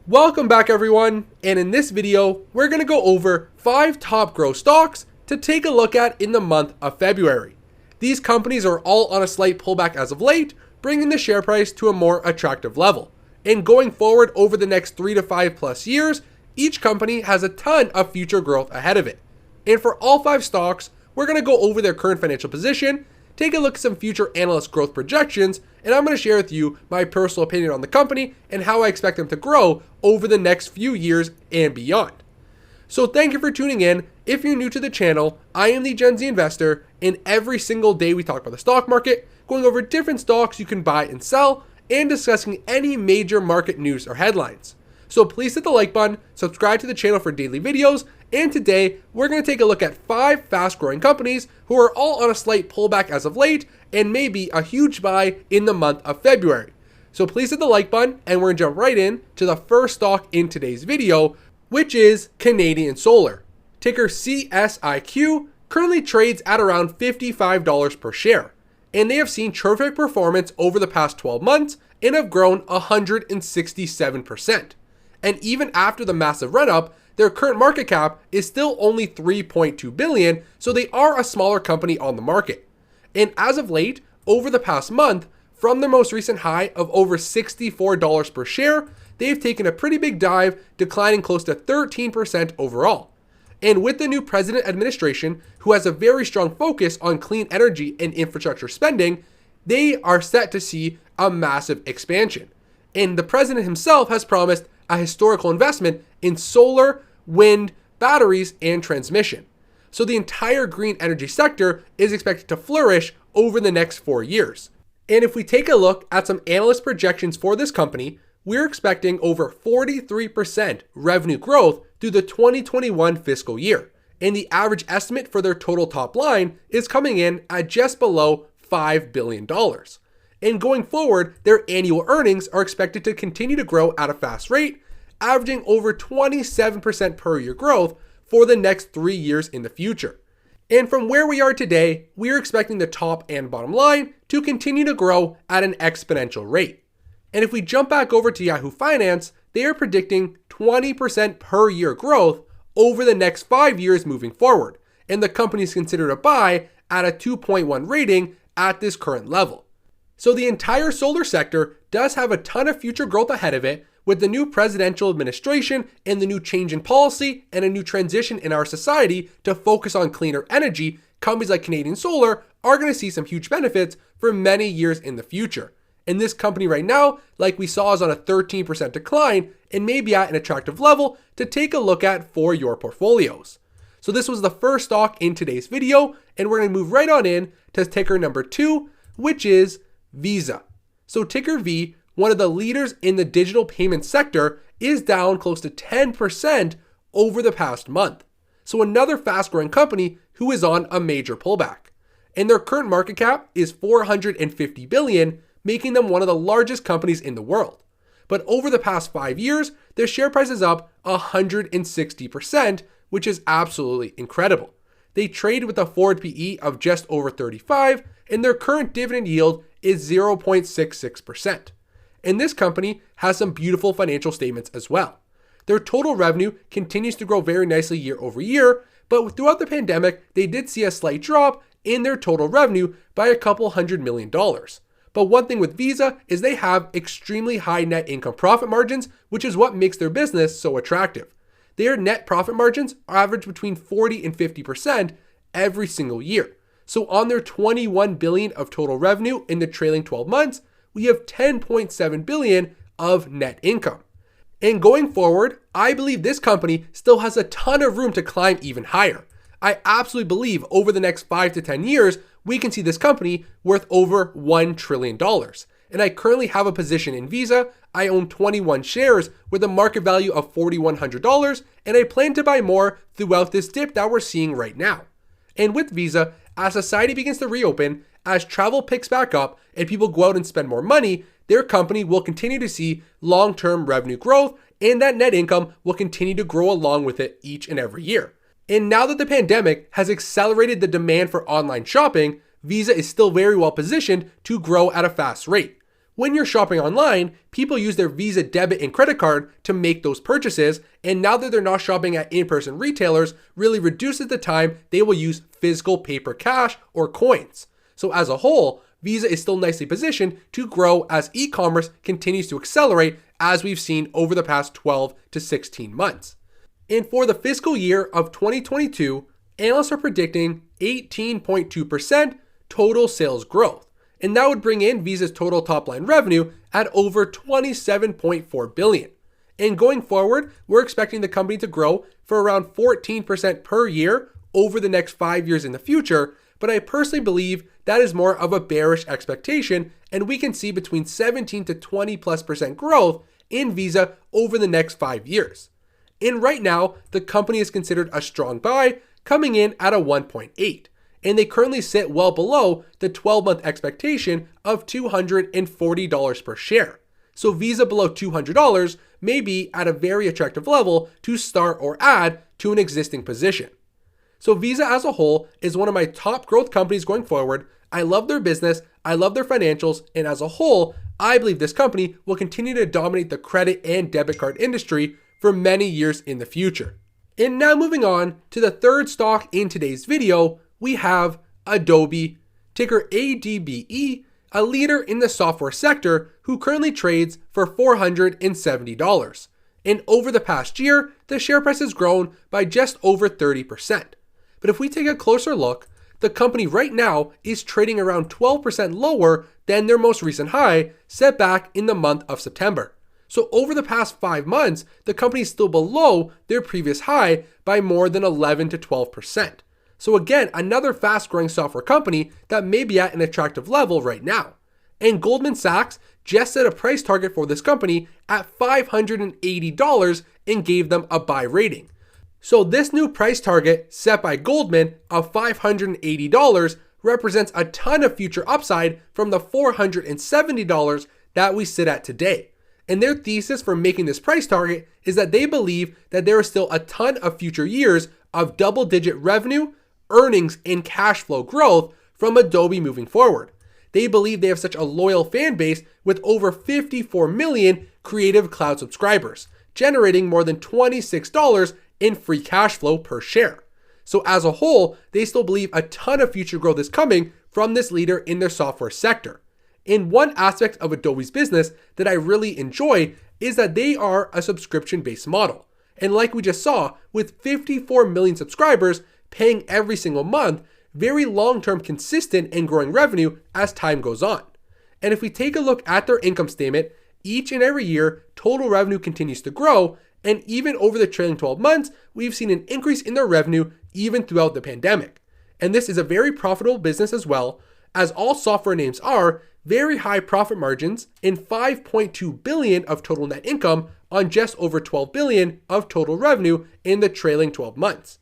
Welcome back everyone, and in this video, we're going to go over 5 top growth stocks to take a look at in the month of February. These companies are all on a slight pullback as of late, bringing the share price to a more attractive level. And going forward over the next 3 to 5 plus years, each company has a ton of future growth ahead of it. And for all 5 stocks, we're going to go over their current financial position, take a look at some future analyst growth projections, and I'm going to share with you my personal opinion on the company and how I expect them to grow over the next few years and beyond. So thank you for tuning in. If you're new to the channel, I am the Gen Z Investor, and every single day we talk about the stock market, going over different stocks you can buy and sell, and discussing any major market news or headlines. So please hit the like button, subscribe to the channel for daily videos, and today we're going to take a look at 5 fast growing companies who are all on a slight pullback as of late and maybe a huge buy in the month of February. So please hit the like button, and we're going to jump right in to the first stock in today's video, which is Canadian Solar. Ticker CSIQ currently trades at around $55 per share, and they have seen terrific performance over the past 12 months and have grown 167%. And even after the massive run-up, their current market cap is still only $3.2 billion, so they are a smaller company on the market. And as of late, over the past month, from their most recent high of over $64 per share, they've taken a pretty big dive, declining close to 13% overall. And with the new president administration, who has a very strong focus on clean energy and infrastructure spending, they are set to see a massive expansion. And the president himself has promised a historical investment in solar, wind, batteries, and transmission. So the entire green energy sector is expected to flourish over the next 4 years. And if we take a look at some analyst projections for this company, we're expecting over 43% revenue growth through the 2021 fiscal year. And the average estimate for their total top line is coming in at just below $5 billion. And going forward, their annual earnings are expected to continue to grow at a fast rate, averaging over 27% per year growth for the next 3 years in the future. And from where we are today, we are expecting the top and bottom line to continue to grow at an exponential rate. And if we jump back over to Yahoo Finance, they are predicting 20% per year growth over the next 5 years moving forward. And the company is considered a buy at a 2.1 rating at this current level. So the entire solar sector does have a ton of future growth ahead of it, with the new presidential administration and the new change in policy and a new transition in our society to focus on cleaner energy. Companies like Canadian Solar are going to see some huge benefits for many years in the future. And this company right now, like we saw, is on a 13% decline and may be at an attractive level to take a look at for your portfolios. So this was the first stock in today's video, and we're going to move right on in to ticker number 2, which is Visa. So ticker V, one of the leaders in the digital payment sector, is down close to 10% over the past month. So another fast growing company who is on a major pullback. And their current market cap is $450 billion, making them one of the largest companies in the world. But over the past 5 years, their share price is up 160%, which is absolutely incredible. They trade with a forward PE of just over 35, and their current dividend yield is 0.66%. And this company has some beautiful financial statements as well. Their total revenue continues to grow very nicely year over year, but throughout the pandemic, they did see a slight drop in their total revenue by a couple $100 million. But one thing with Visa is they have extremely high net income profit margins, which is what makes their business so attractive. Their net profit margins average between 40 and 50% every single year. So on their $21 billion of total revenue in the trailing 12 months, we have $10.7 billion of net income. And going forward, I believe this company still has a ton of room to climb even higher. I absolutely believe over the next 5 to 10 years, we can see this company worth over $1 trillion. And I currently have a position in Visa. I own 21 shares with a market value of $4,100, and I plan to buy more throughout this dip that we're seeing right now. And with Visa, as society begins to reopen, as travel picks back up and people go out and spend more money, their company will continue to see long-term revenue growth, and that net income will continue to grow along with it each and every year. And now that the pandemic has accelerated the demand for online shopping, Visa is still very well positioned to grow at a fast rate. When you're shopping online, people use their Visa debit and credit card to make those purchases, and now that they're not shopping at in-person retailers, really reduces the time they will use physical paper cash or coins. So as a whole, Visa is still nicely positioned to grow as e-commerce continues to accelerate, as we've seen over the past 12 to 16 months. And for the fiscal year of 2022, analysts are predicting 18.2% total sales growth. And that would bring in Visa's total top line revenue at over $27.4 billion. And going forward, we're expecting the company to grow for around 14% per year over the next 5 years in the future. But I personally believe that is more of a bearish expectation, and we can see between 17 to 20+% growth in Visa over the next 5 years. And right now, the company is considered a strong buy, coming in at a 1.8. And they currently sit well below the 12-month expectation of $240 per share. So Visa below $200 may be at a very attractive level to start or add to an existing position. So Visa as a whole is one of my top growth companies going forward. I love their business, I love their financials, and as a whole, I believe this company will continue to dominate the credit and debit card industry for many years in the future. And now moving on to the third stock in today's video, we have Adobe, ticker ADBE, a leader in the software sector who currently trades for $470. And over the past year, the share price has grown by just over 30%. But if we take a closer look, the company right now is trading around 12% lower than their most recent high set back in the month of September. So over the past 5 months, the company is still below their previous high by more than 11 to 12%. So again, another fast-growing software company that may be at an attractive level right now. And Goldman Sachs just set a price target for this company at $580 and gave them a buy rating. So this new price target set by Goldman of $580 represents a ton of future upside from the $470 that we sit at today. And their thesis for making this price target is that they believe that there is still a ton of future years of double-digit revenue, earnings, and cash flow growth from Adobe moving forward. They believe they have such a loyal fan base with over 54 million Creative Cloud subscribers, generating more than $26 in free cash flow per share. So as a whole, they still believe a ton of future growth is coming from this leader in their software sector. And one aspect of Adobe's business that I really enjoy is that they are a subscription-based model. And like we just saw, with 54 million subscribers paying every single month, very long-term consistent and growing revenue as time goes on. And if we take a look at their income statement, each and every year, total revenue continues to grow, and even over the trailing 12 months, we've seen an increase in their revenue even throughout the pandemic. And this is a very profitable business as well, as all software names are, very high profit margins and $5.2 billion of total net income on just over $12 billion of total revenue in the trailing 12 months.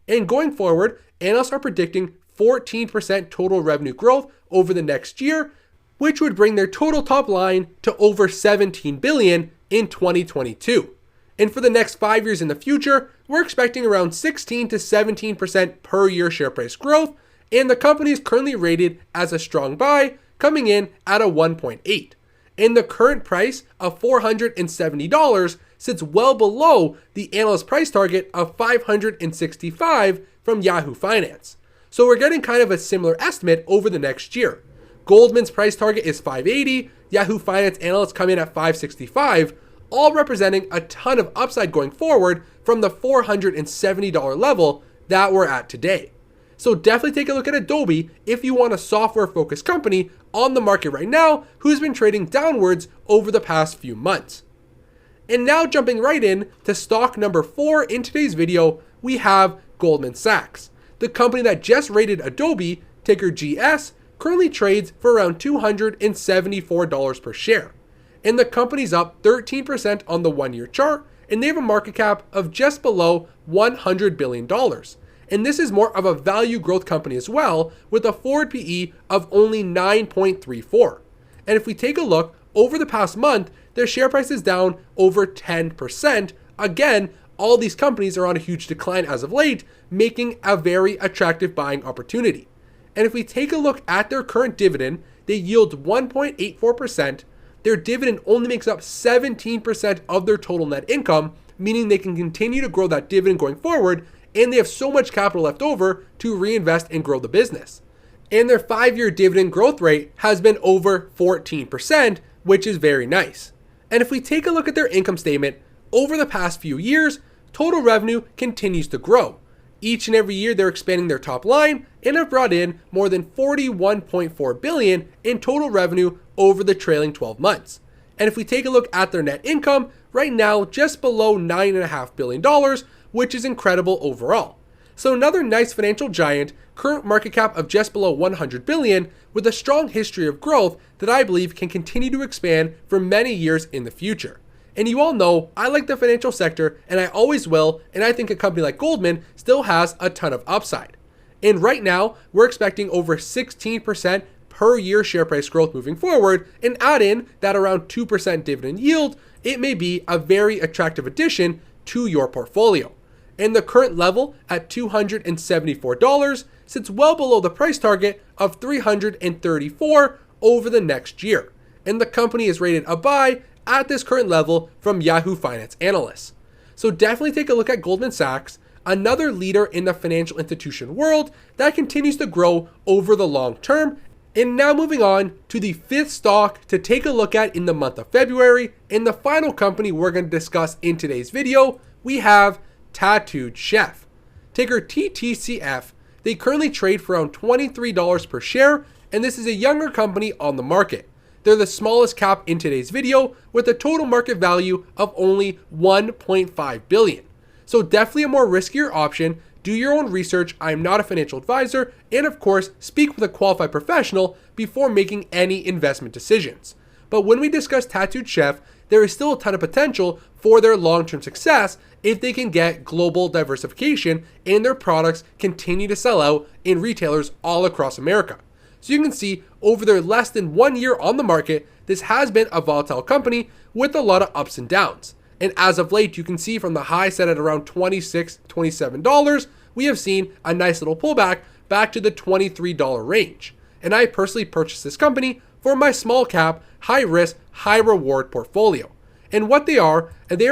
And going forward, analysts are predicting 14% total revenue growth over the next year, which would bring their total top line to over $17 billion in 2022. And for the next 5 years in the future, we're expecting around 16 to 17% per year share price growth, and the company is currently rated as a strong buy, coming in at a 1.8. And the current price of $470 sits well below the analyst price target of $565 from Yahoo Finance. So we're getting kind of a similar estimate over the next year. Goldman's price target is $580, Yahoo Finance analysts come in at $565, all representing a ton of upside going forward from the $470 level that we're at today. So definitely take a look at Adobe if you want a software-focused company on the market right now who's been trading downwards over the past few months. And now jumping right in to stock number 4 in today's video, we have Goldman Sachs. The company that just rated Adobe, ticker GS, currently trades for around $274 per share. And the company's up 13% on the 1-year chart, and they have a market cap of just below $100 billion. And this is more of a value growth company as well, with a forward PE of only 9.34. And if we take a look, over the past month, their share price is down over 10%. Again, all these companies are on a huge decline as of late, making a very attractive buying opportunity. And if we take a look at their current dividend, they yield 1.84%, their dividend only makes up 17% of their total net income, meaning they can continue to grow that dividend going forward, and they have so much capital left over to reinvest and grow the business. And their 5-year dividend growth rate has been over 14%, which is very nice. And if we take a look at their income statement, over the past few years, total revenue continues to grow. Each and every year they're expanding their top line and have brought in more than $41.4 billion in total revenue over the trailing 12 months. And if we take a look at their net income, right now just below $9.5 billion, which is incredible overall. So another nice financial giant, current market cap of just below $100 billion, with a strong history of growth that I believe can continue to expand for many years in the future. And you all know I like the financial sector, and I always will, and I think a company like Goldman still has a ton of upside. And right now, we're expecting over 16% per year share price growth moving forward, and add in that around 2% dividend yield, it may be a very attractive addition to your portfolio. And the current level at $274 sits well below the price target of $334 over the next year. And the company is rated a buy at this current level from Yahoo Finance analysts. So definitely take a look at Goldman Sachs, another leader in the financial institution world that continues to grow over the long term. And now moving on to the 5th stock to take a look at in the month of February, and the final company we're going to discuss in today's video, we have Tattooed Chef. Ticker TTCF. They currently trade for around $23 per share, and this is a younger company on the market. They're the smallest cap in today's video with a total market value of only $1.5 billion. So definitely a more riskier option. Do your own research. I am not a financial advisor, and of course, speak with a qualified professional before making any investment decisions. But when we discuss Tattooed Chef, there is still a ton of potential for their long-term success if they can get global diversification and their products continue to sell out in retailers all across America. So you can see over their less than 1 year on the market, this has been a volatile company with a lot of ups and downs. And as of late, you can see from the high set at around $26, $27, we have seen a nice little pullback back to the $23 range. And I personally purchased this company for my small cap, high risk, high reward portfolio. And what they are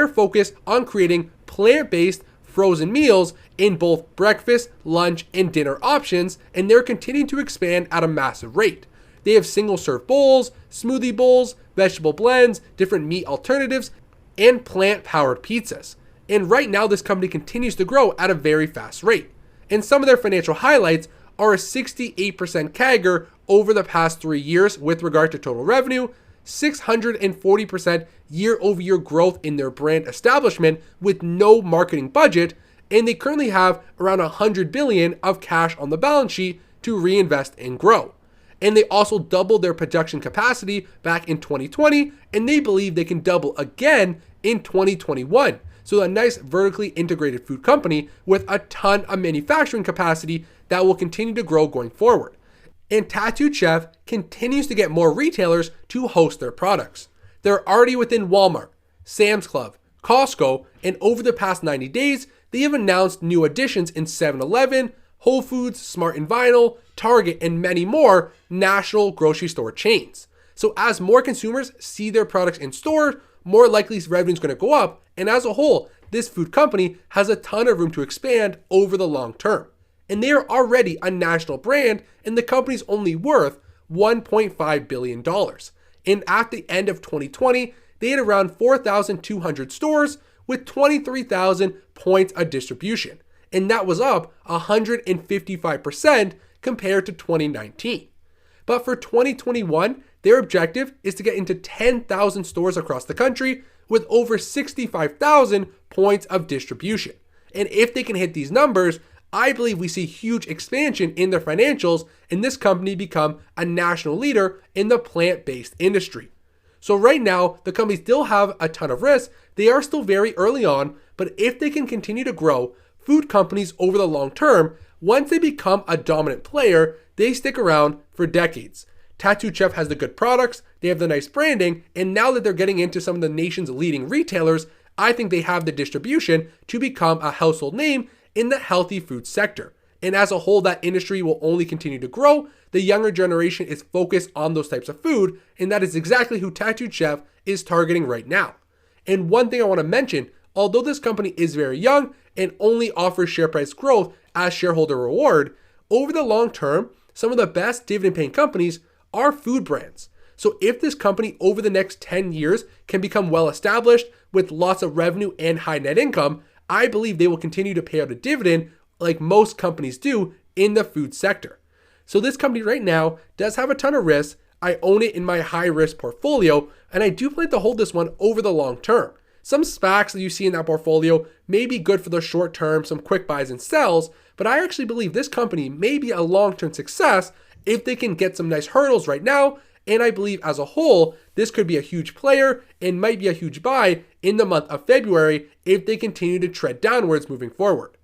focused on creating plant-based frozen meals in both breakfast, lunch, and dinner options, and they're continuing to expand at a massive rate. They have single-serve bowls, smoothie bowls, vegetable blends, different meat alternatives, and plant-powered pizzas. And right now, this company continues to grow at a very fast rate. And some of their financial highlights are a 68% CAGR over the past 3 years with regard to total revenue, 640% year-over-year growth in their brand establishment with no marketing budget, and they currently have around $100 billion of cash on the balance sheet to reinvest and grow. And they also doubled their production capacity back in 2020, and they believe they can double again in 2021. So a nice vertically integrated food company with a ton of manufacturing capacity that will continue to grow going forward. And Tattooed Chef continues to get more retailers to host their products. They're already within Walmart, Sam's Club, Costco, and over the past 90 days, they have announced new additions in 7-Eleven, Whole Foods, Smart & Vinyl, Target, and many more national grocery store chains. So as more consumers see their products in stores, more likely revenue is going to go up. And as a whole, this food company has a ton of room to expand over the long term. And they are already a national brand, and the company's only worth $1.5 billion. And at the end of 2020, they had around 4,200 stores with 23,000 points of distribution. And that was up 155% compared to 2019. But for 2021, their objective is to get into 10,000 stores across the country with over 65,000 points of distribution. And if they can hit these numbers, I believe we see huge expansion in their financials and this company become a national leader in the plant-based industry. So right now, the company still have a ton of risks. They are still very early on, but if they can continue to grow, food companies over the long term, once they become a dominant player, they stick around for decades. Tattooed Chef has the good products, they have the nice branding, and now that they're getting into some of the nation's leading retailers, I think they have the distribution to become a household name in the healthy food sector. And as a whole, that industry will only continue to grow. The younger generation is focused on those types of food, and that is exactly who Tattooed Chef is targeting right now. And one thing I want to mention, although this company is very young and only offers share price growth as shareholder reward, over the long term, some of the best dividend paying companies are food brands. So if this company over the next 10 years can become well established with lots of revenue and high net income, I believe they will continue to pay out a dividend like most companies do in the food sector. So this company right now does have a ton of risks. I own it in my high risk portfolio, and I do plan to hold this one over the long term. Some SPACs that you see in that portfolio may be good for the short term, some quick buys and sells, but I actually believe this company may be a long-term success if they can get some nice hurdles right now. And I believe as a whole, this could be a huge player and might be a huge buy in the month of February if they continue to tread downwards moving forward.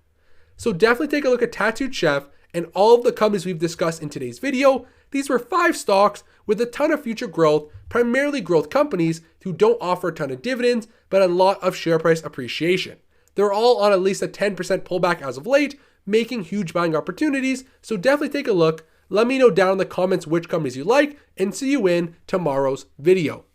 So definitely take a look at Tattooed Chef and all of the companies we've discussed in today's video. These were 5 stocks with a ton of future growth, primarily growth companies who don't offer a ton of dividends, but a lot of share price appreciation. They're all on at least a 10% pullback as of late, making huge buying opportunities. So definitely take a look. Let me know down in the comments which companies you like, and see you in tomorrow's video.